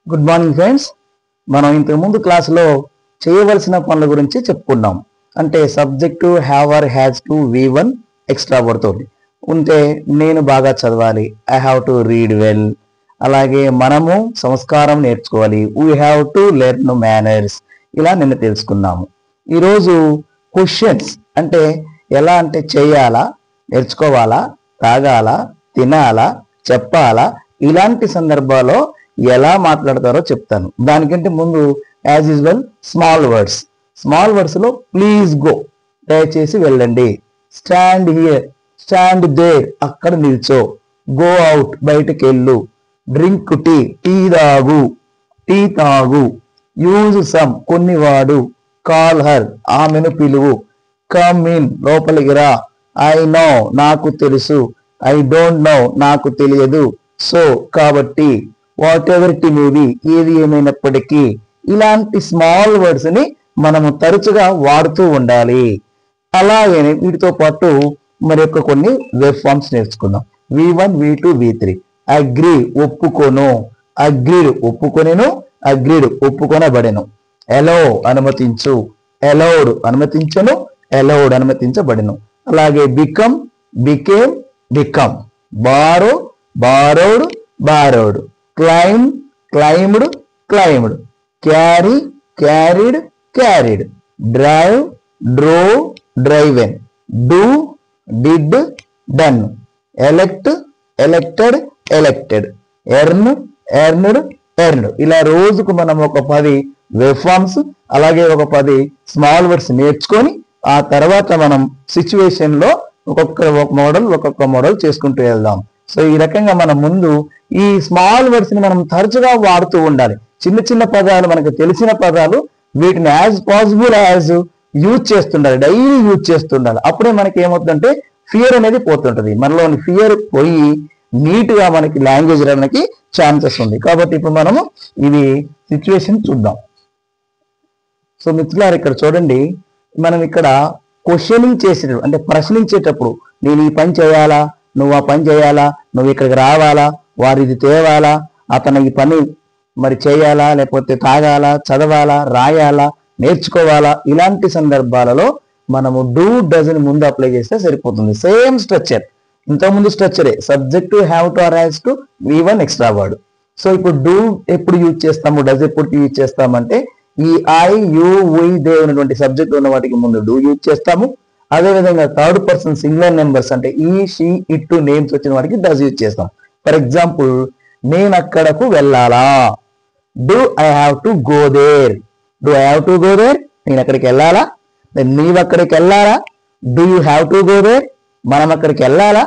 Good morning friends. మనం ఇంతకు ముందు క్లాసులో చేయవలసిన పనుల గురించి చెప్పుకున్నాం. అంటే subject have or has to V1 extra word తోటి ఉంటే నేను బాగా చదవాలి, I have to read well. అలాగే మనము సంస్కారం నేర్చుకోవాలి, we have to learn manners. ఇలా నిన్న తెలుసుకున్నాము. ఈరోజు క్వశ్చన్స్ అంటే ఎలా అంటే చేయాలా, నేర్చుకోవాలా, తాగాలా, తినాలా, చెప్పాలా, ఇలాంటి సందర్భాల్లో ఎలా మాట్లాడతారో చెప్తాను. దానికంటే ముందు యాజ్ యూజువల్ స్మాల్ వర్డ్స్ లో ప్లీజ్ గో, దయచేసి వెళ్ళండి. స్టాండ్ హియర్, స్టాండ్ దేర్, అక్కడ నిల్చో. గో అవుట్, బయటకు వెళ్ళు. డ్రింక్ టీ, టీ తాగు. యూజ్ సమ్, కొన్ని వాడు. కాల్ హర్, ఆమెను పిలువు. కమ్ ఇన్, లోపలికి రా. ఐ నో, నాకు తెలుసు. ఐ డోంట్ నో, నాకు తెలియదు. సో, కాబట్టి. What ever it may be, ఏది ఏమైనప్పటికీ. ఇలాంటి స్మాల్ వర్డ్స్ ని మనము తరచుగా వాడుతూ ఉండాలి. అలాగే వీటితో పాటు మరి యొక్క కొన్ని వెబ్ ఫార్మ్స్ నేర్చుకుందాం. V1, V2, V3. అగ్రీ, ఒప్పుకొను. అగ్రీడ్, ఒప్పుకొనెను. అగ్రీడ్, ఒప్పుకొనబడెను. ఎలో, అనుమతించు. ఎలౌడ్, అనుమతించను. ఎలౌడ్, అనుమతించబడెను. అలాగే become, became, become. Borrow, borrowed, borrowed. Claim, claimed, claimed. Carry, carried, carried. Drive, drove, driven. Do, did, done. Elect, elected, elected. Earn, earned, earned. ఇలా రోజుకు మనం ఒక 10 వెబ్ ఫార్మ్స్ అలాగే ఒక 10 స్మాల్ వర్డ్స్ నేర్చుకొని ఆ తర్వాత మనం సిచ్యువేషన్ లో ఒక్కొక్క మోడల్ చేసుకుంటూ వెళ్దాం. సో ఈ రకంగా మనం ముందు ఈ స్మాల్ వర్డ్స్ ని మనం తరచుగా వాడుతూ ఉండాలి. చిన్న చిన్న పదాలు, మనకు తెలిసిన పదాలు, వీటిని యాజ్ పాసిబుల్ యాజ్ యూజ్ చేస్తుండాలి, డైలీ యూజ్ చేస్తుండాలి. అప్పుడే మనకి ఏమవుతుందంటే ఫియర్ అనేది పోతుంటది. మనలోని ఫియర్ పోయి నీట్ గా మనకి లాంగ్వేజ్ రావడానికి ఛాన్సెస్ ఉంది. కాబట్టి ఇప్పుడు మనము ఇది సిచ్యువేషన్ చూద్దాం. సో మిత్రులారు, ఇక్కడ చూడండి, మనం ఇక్కడ క్వశ్చనింగ్ చేసేటప్పుడు అంటే ప్రశ్నించేటప్పుడు, నేను ఈ పని చేయాలా, నువ్వు ఆ పని చేయాలా, నువ్వు ఇక్కడికి రావాలా, వారు ఇది తేవాలా, అతను ఈ పని మరి చేయాలా, లేకపోతే తాగాలా, చదవాలా, రాయాలా, నేర్చుకోవాలా, ఇలాంటి సందర్భాలలో మనము డూ డజన్ ముందు అప్లై చేస్తే సరిపోతుంది. సేమ్ స్ట్రక్చర్, ఇంతకుముందు స్ట్రక్చరే. Subject have to or has to V1 extra word. So ఇప్పుడు డూ ఎప్పుడు యూజ్ చేస్తాము, డజ్ ఎప్పుడు యూజ్ చేస్తామంటే ఈ ఐ, యు, వి, దే ఉన్నటువంటి సబ్జెక్ట్ ఉన్న వాటికి ముందు డూ యూజ్ చేస్తాము. అదేవిధంగా థర్డ్ పర్సన్ సింగులర్ నెంబర్స్ అంటే ఈ, షీ, ఇట్ నేమ్స్ వచ్చిన వాటికి డస్ యూజ్ చేస్తాం. ఫర్ ఎగ్జాంపుల్, నేను అక్కడకు వెళ్ళాలా. Do I have to go there. Do I have to go there, నేను అక్కడికి వెళ్ళాలా. నీవు అక్కడికి వెళ్ళాలా. Do you have to go there, మనం అక్కడికి వెళ్ళాలా.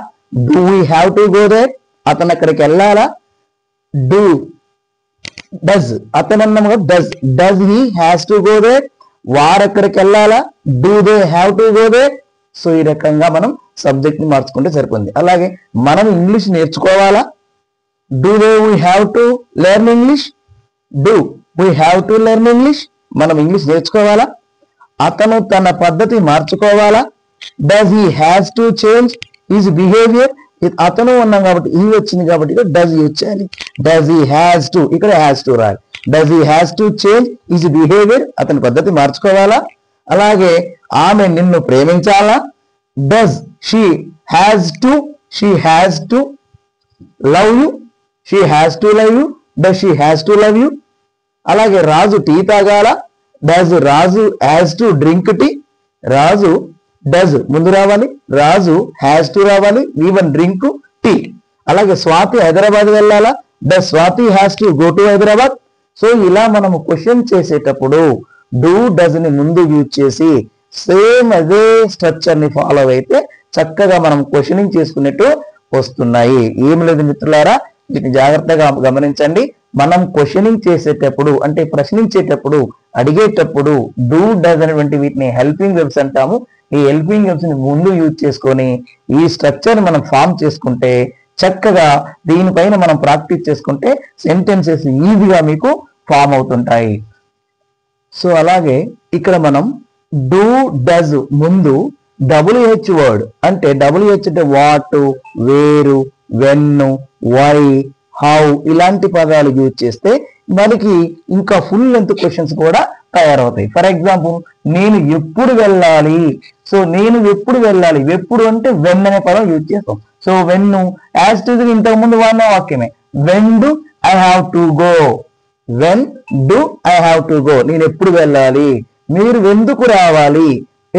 Do we have to go there, అతను అక్కడికి వెళ్ళాలా. డూ, డస్, అతను అన్నాము కదా, does he has to go there, వారు అక్కడికి వెళ్ళాలా. Do they have to go there. So ఈ రకంగా మనం సబ్జెక్ట్ ని మార్చుకుంటే సరిపోతుంది. అలాగే మనం ఇంగ్లీష్ నేర్చుకోవాలా. Do they we have to learn English. Do we have to learn English, మనం ఇంగ్లీష్ నేర్చుకోవాలా. అతను తన పద్ధతి మార్చుకోవాలా. Does he has to change his behaviour. అతను ఉన్నాం కాబట్టి ఈ వచ్చింది కాబట్టి ఇక్కడ డస్ యూజ్ చేయాలి. డస్ హీ హ్యాస్ టు, ఇక్కడ హ్యాస్ టు రాయాలి. Does he has to change his behaviour, అతని పద్ధతి మార్చుకోవాలా. అలాగే ఆమె నిన్ను ప్రేమించాలా. Does she has to love you. She has to love you. Does she has to love you. అలాగే రాజు టీ తాగాల. Does Raju has to drink tea. Raju does ముందు రావాలి, రాజు హ్యాస్ టు రావాలి. V1 drink tea. అలాగే స్వాతి హైదరాబాద్ వెళ్ళాలా. Does Swathi has to go to Hyderabad. So ఇలా మనము question చేసేటప్పుడు డూ డస్ ని ముందు యూజ్ చేసి సేమ్ అదే స్ట్రక్చర్ ని ఫాలో అయితే చక్కగా మనం క్వశ్చనింగ్ చేసుకున్నట్టు వస్తున్నాయి. ఏం లేదు మిత్రులారా, వీటిని జాగ్రత్తగా గమనించండి. మనం క్వశ్చనింగ్ చేసేటప్పుడు అంటే ప్రశ్నించేటప్పుడు, అడిగేటప్పుడు డూ డస్ అనేటువంటి వీటిని హెల్పింగ్ వెబ్స్ అంటాము. ఈ హెల్పింగ్ వెబ్స్ ని ముందు యూజ్ చేసుకొని ఈ స్ట్రక్చర్ మనం ఫామ్ చేసుకుంటే చక్కగా దీనిపైన మనం ప్రాక్టీస్ చేసుకుంటే సెంటెన్సెస్ ఈజీగా మీకు ఫామ్ అవుతుంటాయి. సో అలాగే ఇక్కడ మనం డూ డస్ ముందు WH వర్డ్ అంటే WH అంటే వాట్, వేరు, వెన్, వై, హౌ ఇలాంటి పదాలు యూజ్ చేస్తే మనకి ఇంకా ఫుల్ లెంత్ క్వశ్చన్స్ కూడా తయారవుతాయి. ఫర్ ఎగ్జాంపుల్, నేను ఎప్పుడు వెళ్ళాలి. సో నేను ఎప్పుడు వెళ్ళాలి, ఎప్పుడు అంటే వెన్ అనే పదం యూజ్ చేస్తాం. సో వెన్ యాజ్ టు ఇంతకు ముందు వాడిన వాక్యమే. When do I have to go, when do I have to go, నేను ఎప్పుడు వెళ్ళాలి. మీరు ఎందుకు రావాలి,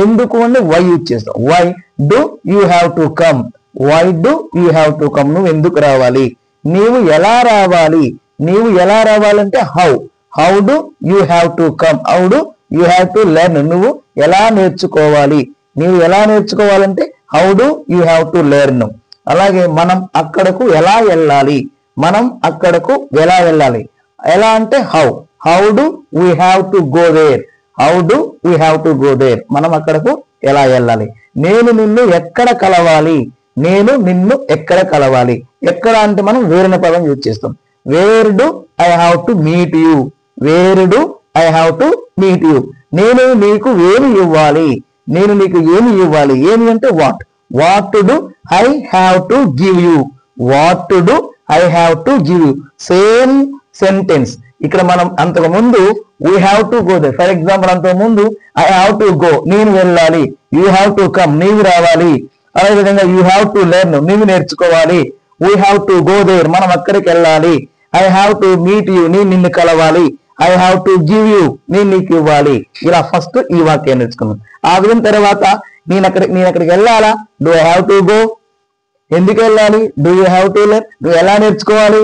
ఎందుకు అంటే వై యూజ్ చేస్తాం. Why do you have to come, why do you have to come, నువ్వు ఎందుకు రావాలి. నీవు ఎలా రావాలి, నీవు ఎలా రావాలంటే how, how do you have to come, how do you have to learn, నువ్వు ఎలా నేర్చుకోవాలి. నీవు ఎలా నేర్చుకోవాలంటే how do you have to learn. అలాగే మనం అక్కడకు ఎలా వెళ్ళాలి, మనం అక్కడకు ఎలా వెళ్ళాలి. ఎలా అంటే how, how do we have to go there, how do we have to go there, మనం అక్కడకు ఎలా వెళ్ళాలి. నేను నిన్ను ఎక్కడ కలవాలి, నేను నిన్ను ఎక్కడ కలవాలి. ఎక్కడ అంటే మనం వేరే పదం యూజ్ చేస్తాం. Wear do I have to meet you, wear do I have to meet you, నేను నీకు ఏమి ఇవ్వాలి, నేను నీకు ఏమి ఇవ్వాలి. ఏమి అంటే what, what do I have to give you, what do I have to give you. Same sentence. ఇక్కడ మనం అంతకు ముందు we have to go they. For example, అంతకు ముందు ఐ హ్యావ్ టు గో, నేను వెళ్ళాలి. యూ హ్యావ్ టు కమ్, నీవు రావాలి. అదేవిధంగా యూ హ్యావ్ టు లెర్న్, నీవు నేర్చుకోవాలి. We have to go there, మనం అక్కడికి వెళ్ళాలి. I have to meet you, నేను నిన్ను కలవాలి. I have to give you, నేను నీకు ఇవ్వాలి. ఇలా ఫస్ట్ ఈ వాక్యాన్ని నేర్చుకున్నాం. ఆ విధం తర్వాత నేను అక్కడికి వెళ్ళాలా, do I have to go, ఎందుకు వెళ్ళాలి, do you have to learn, నువ్వు ఎలా నేర్చుకోవాలి.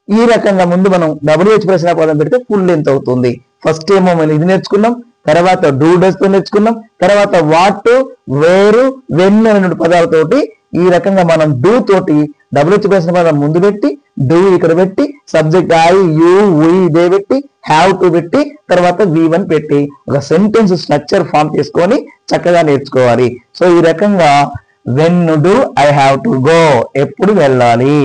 ఈ రకంగా ముందు మనం WH ప్రశ్న పదం పెడితే ఫుల్ లెంత్ అవుతుంది. ఫస్ట్ ఏమో మనం ఇది నేర్చుకున్నాం, తర్వాత డూ డస్ తో నేర్చుకున్నాం, తర్వాత వాట్, వేరు, వెన్ అనే పదాలతోటి ఈ రకంగా మనం డూ తోటి WH ప్రశ్న పదం ముందు పెట్టి, డూ ఇక్కడ పెట్టి, subject I you we they పెట్టి, హ్యావ్ టు పెట్టి, తర్వాత V1 పెట్టి ఒక సెంటెన్స్ స్ట్రక్చర్ ఫామ్ చేసుకొని చక్కగా నేర్చుకోవాలి. సో ఈ రకంగా when do I have to go, ఎప్పుడు వెళ్ళాలి.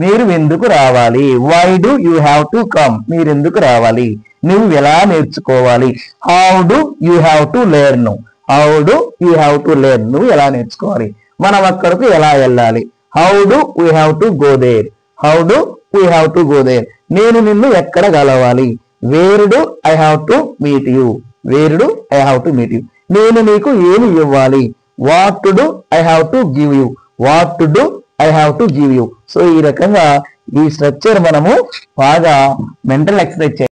మీరు ఎందుకు రావాలి, why do you have to come, మీరు ఎందుకు రావాలి. నువ్వు ఎలా నేర్చుకోవాలి, how do you have to learn, how do you have to learn, నువ్వు ఎలా నేర్చుకోవాలి. మనం అక్కడకు ఎలా వెళ్ళాలి, how do we have to go there, how do we have to go there. నేను నిన్ను ఎక్కడ కలవాలి, where do I have to meet you, wear do I have to meet you. నేను నీకు ఏమి ఇవ్వాలి, what do I have to give you, what do I have to give you. So ఈ రకంగా ఈ స్ట్రక్చర్ మనము బాగా మెంటల్ ఎక్సర్సైజ్